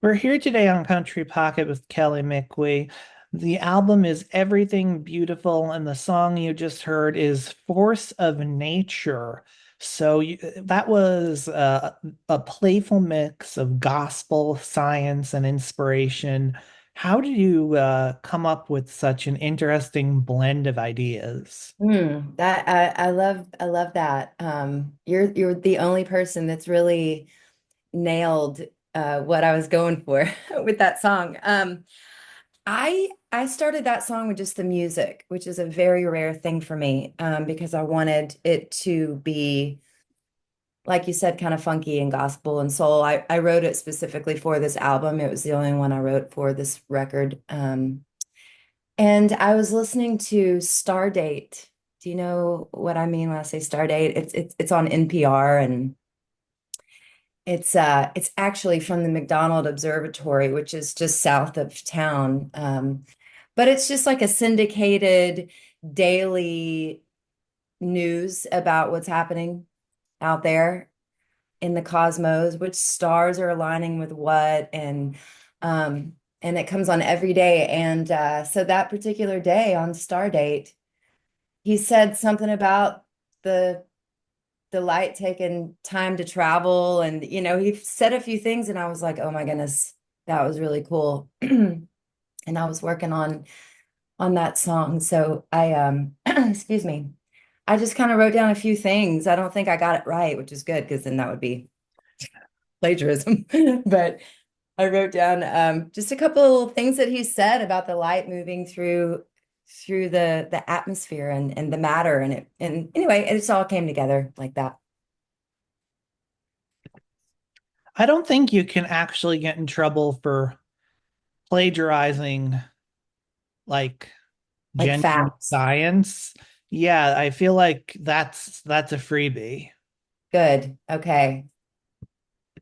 We're here today on Country Pocket with Kelley Mickwee. The album is Everything Beautiful, and the song you just heard is Force of Nature. That was a playful mix of gospel, science, and inspiration. How did you come up with such an interesting blend of ideas? That I love that. You're the only person that's really nailed what I was going for with that song. I started that song with just the music, which is a very rare thing for me, because I wanted it to be, like you said, kind of funky and gospel and soul. I wrote it specifically for this album. It was the only one I wrote for this record. And I was listening to Stardate. Do you know what I mean when I say Stardate? It's on NPR, and it's actually from the McDonald Observatory, which is just south of town. But it's just like a syndicated daily news about what's happening out there in the cosmos, which stars are aligning with what, and it comes on every day. And so that particular day on Stardate, he said something about the the light taking time to travel, and he said a few things, and I was like, oh my goodness, that was really cool. And I was working on that song, so I excuse me, I just kind of wrote down a few things. I don't think I got it right, which is good because then that would be plagiarism. But I wrote down just a couple of things that he said about the light moving through the atmosphere and the matter, and anyway, it just all came together like that. I don't think you can actually get in trouble for plagiarizing like Like genuine facts. science. Yeah, I feel like that's a freebie. Good. Okay.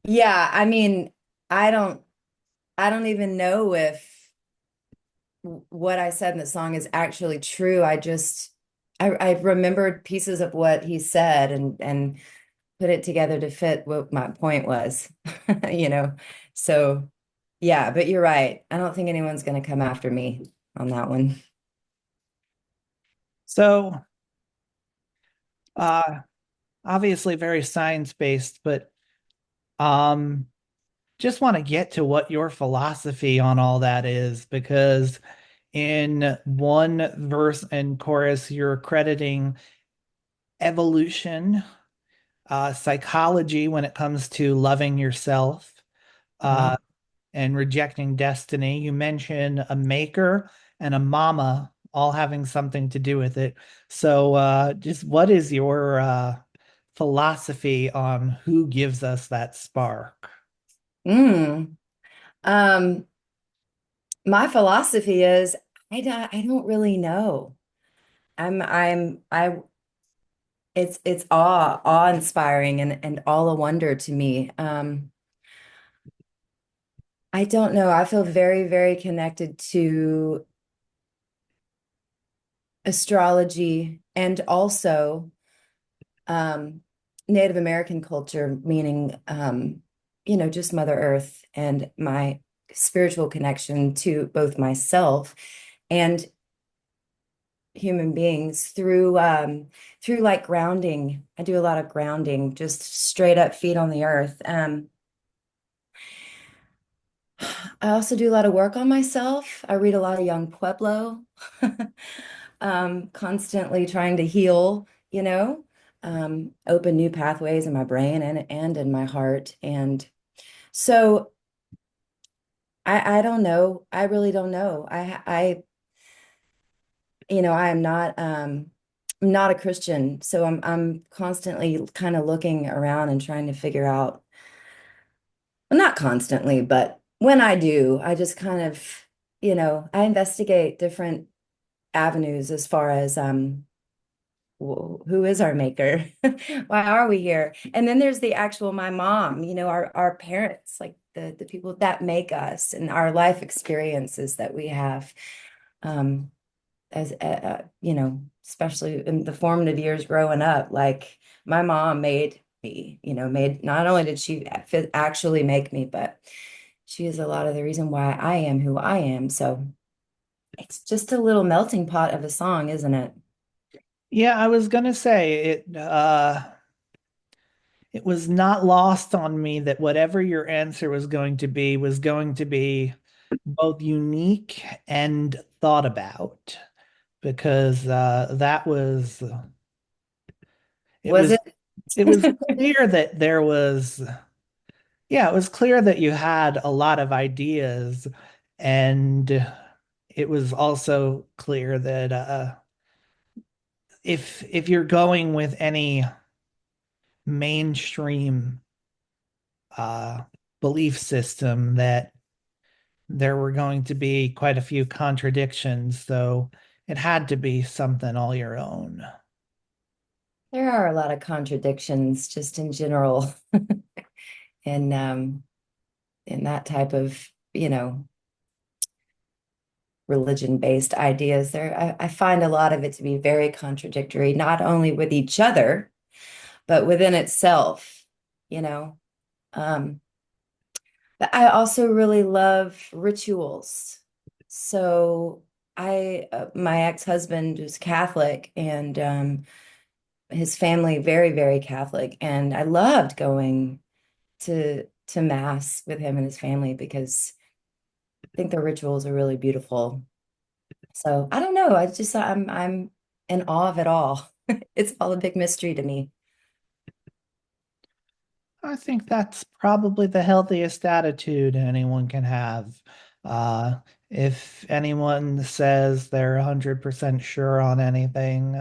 Yeah, I mean, I don't I don't even know if what I said in the song is actually true. I remembered pieces of what he said and put it together to fit what my point was, you know. So yeah, but you're right. I don't think anyone's going to come after me on that one. So, uh, obviously very science-based, but um, just want to get to what your philosophy on all that is, because in one verse and chorus, you're crediting evolution, psychology when it comes to loving yourself, Uh-huh. uh, and rejecting destiny. You mention a maker and a mama all having something to do with it. So, just what is your philosophy on who gives us that spark? Mm. Um, my philosophy is I don't really know. I it's awe-inspiring and all a wonder to me. I don't know. I feel very, very connected to astrology and also um, Native American culture, meaning just Mother Earth and my spiritual connection to both myself and human beings through like grounding. I do a lot of grounding, just straight up feet on the earth. I also do a lot of work on myself. I read a lot of Young Pueblo, constantly trying to heal, open new pathways in my brain and in my heart. And so I don't know. I really don't know. I am not I'm not a Christian, so I'm constantly kind of looking around and trying to figure out, well, not constantly, but when I do, I just kind of, I investigate different avenues as far as who is our maker? Why are we here? And then there's the actual my mom, our parents, like the people that make us and our life experiences that we have. Um, as especially in the formative years growing up, like my mom made me, made not only did she actually make me, but she is a lot of the reason why I am who I am. So it's just a little melting pot of a song, isn't it? Yeah, I was gonna say it was not lost on me that whatever your answer was going to be both unique and thought about because that was it Was was it? it was clear that there was yeah, it was clear that you had a lot of ideas and it was also clear that if you're going with any mainstream uh belief system that there were going to be quite a few contradictions, so it had to be something all your own. There are a lot of contradictions just in general in in that type of, religion-based ideas. I find a lot of it to be very contradictory, not only with each other, but within itself, you know. Um, but I also really love rituals. So my ex-husband was Catholic and his family very, very Catholic. And I loved going to mass with him and his family because I think the rituals are really beautiful. So I don't know. I'm in awe of it all. It's all a big mystery to me. I think that's probably the healthiest attitude anyone can have. Uh, if anyone says they're 100% sure on anything,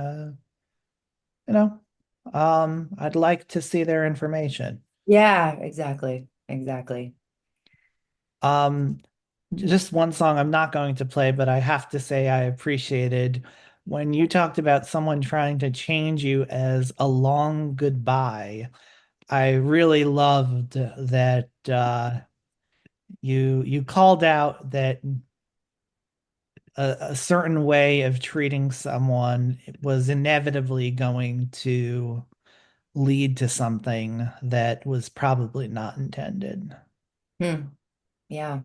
you know, I'd like to see their information. Yeah, exactly. Exactly. Um, just one song I'm not going to play, but I have to say I appreciated when you talked about someone trying to change you as a long goodbye. I really loved that you called out that a certain way of treating someone was inevitably going to lead to something that was probably not intended. Hmm. Yeah.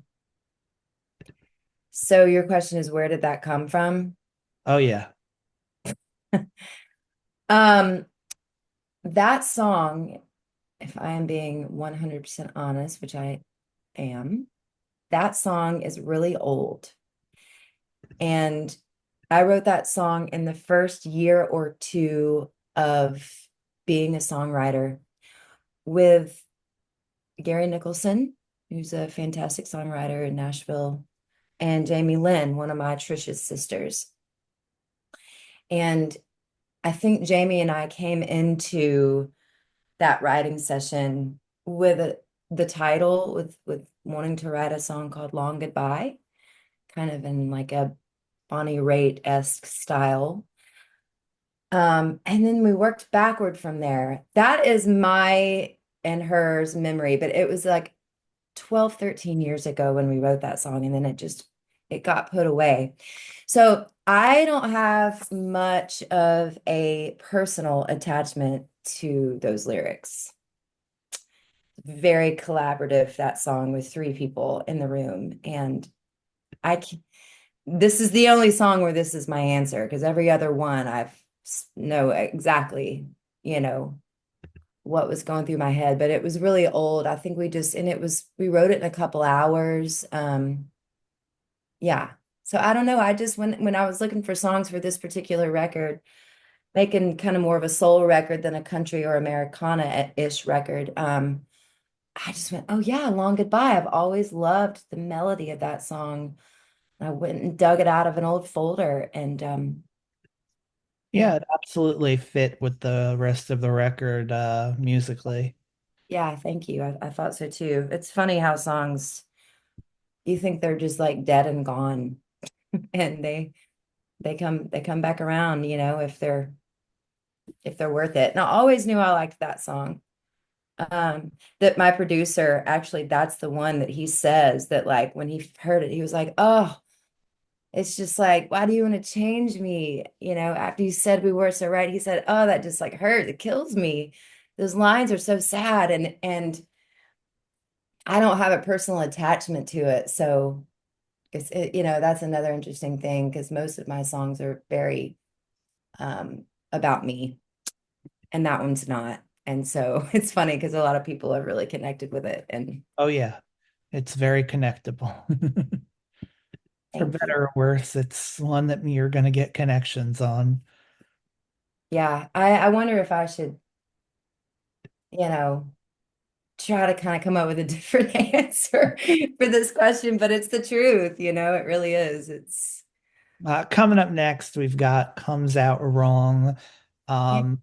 So your question is, where did that come from? Oh yeah. Um, that song, if I am being 100% honest, which I am, that song is really old. And I wrote that song in the first year or two of being a songwriter with Gary Nicholson, who's a fantastic songwriter in Nashville, and Jamie Lynn, one of my Trisha's sisters. And I think Jamie and I came into that writing session with the title, with wanting to write a song called Long Goodbye, kind of in like a Bonnie Raitt-esque style. And then we worked backward from there. That is my and hers memory, but it was like 12, 13 years ago when we wrote that song, and then it got put away. So I don't have much of a personal attachment to those lyrics. Very collaborative, that song with three people in the room. And I can, this is the only song where this is my answer because every other one know exactly, you know, what was going through my head, but it was really old. I think we wrote it in a couple hours. Yeah. So I don't know. I just when I was looking for songs for this particular record, making kind of more of a soul record than a country or Americana-ish record, I just went, oh yeah, Long Goodbye. I've always loved the melody of that song. I went and dug it out of an old folder and Yeah, yeah. it absolutely fit with the rest of the record musically. Yeah, thank you. I thought so too. It's funny how songs you think they're just like dead and gone and they come back around, if they're worth it. And I always knew I liked that song. That my producer actually that's the one that he says that like when he heard it, he was like, "Oh, it's just like, why do you want to change me?" After you said we were so right, he said, "Oh, that just like hurts. It kills me. Those lines are so sad." And I don't have a personal attachment to it. So that's another interesting thing because most of my songs are very about me, and that one's not. And so it's funny because a lot of people have really connected with it. And Oh yeah, it's very connectable. For thank you. better or worse, it's one that you're going to get connections on. Yeah, I wonder if I should, you know, try to kind of come up with a different answer for this question, but it's the truth, it really is. It's Coming up next, we've got Comes Out Wrong. Um,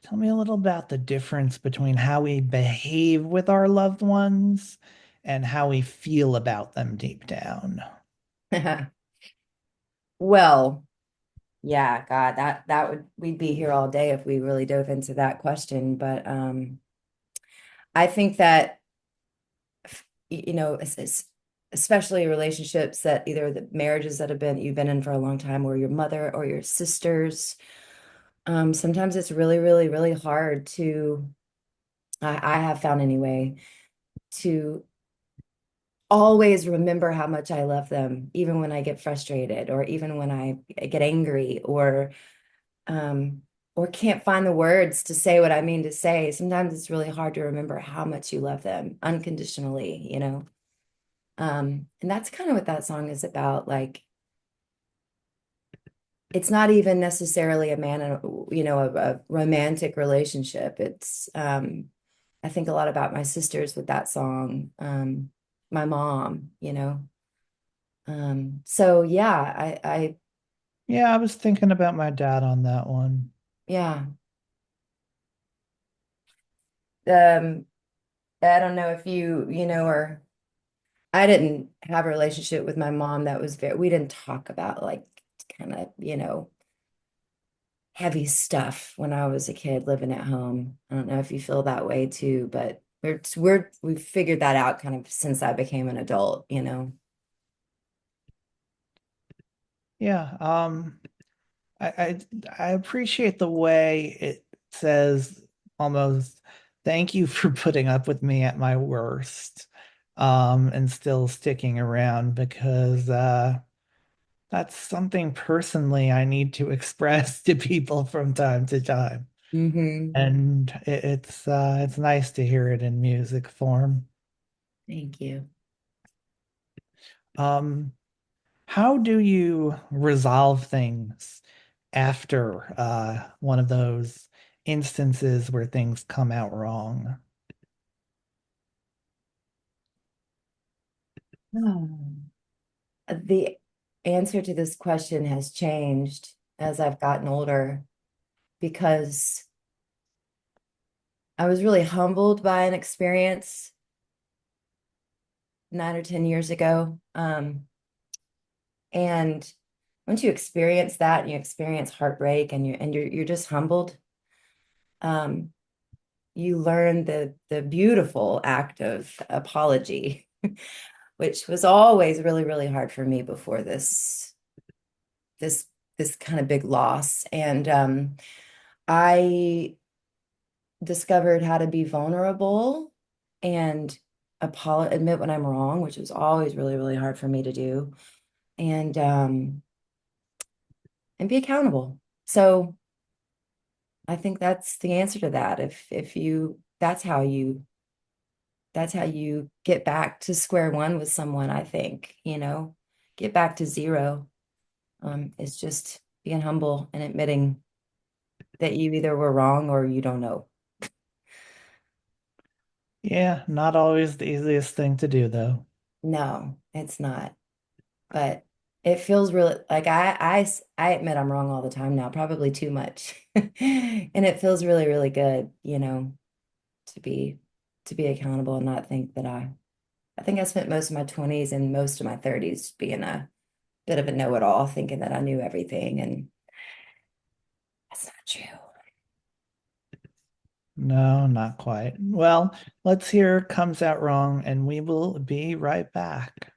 Tell me a little about the difference between how we behave with our loved ones and how we feel about them deep down. well, yeah, God, that would we'd be here all day if we really dove into that question. But I think that especially relationships that either the marriages that you've been in for a long time, or your mother or your sisters, sometimes it's really, really, really hard to, I have found anyway, to always remember how much I love them, even when I get frustrated, or even when I get angry, um, or can't find the words to say what I mean to say. Sometimes it's really hard to remember how much you love them unconditionally. And that's kind of what that song is about. Like, it's not even necessarily a man and a romantic relationship. It's I think a lot about my sisters with that song, my mom. So yeah, I Yeah, I was thinking about my dad on that one. yeah. Um, I don't know if or I didn't have a relationship with my mom that was we didn't talk about like kind of, heavy stuff when I was a kid living at home. I don't know if you feel that way too, but we've figured that out kind of since I became an adult. Yeah, I appreciate the way it says almost thank you for putting up with me at my worst, and still sticking around because that's something personally I need to express to people from time to time. Hmm. And it's nice to hear it in music form. Thank you. Um, how do you resolve things after one of those instances where things come out wrong? Oh. The answer to this question has changed as I've gotten older because I was really humbled by an experience 9 or 10 years ago. And once you experience that and you experience heartbreak and you're just humbled, um, you learn the beautiful act of apology, which was always really, really hard for me before this this kind of big loss. And I discovered how to be vulnerable and admit when I'm wrong, which was always really, really hard for me to do, and and be accountable. So I think that's the answer to that. If you that's how you get back to square one with someone, I think, get back to zero. Is just being humble and admitting that you either were wrong or you don't know. Yeah, not always the easiest thing to do, though. No, it's not. But it feels really like I admit I'm wrong all the time now, probably too much. And it feels really, really good, to be to be accountable and not think that I think I spent most of my 20s and most of my 30s being a bit of a know-it-all, thinking that I knew everything, and that's not true. No, not quite. Well, let's hear Comes Out Wrong, and we will be right back.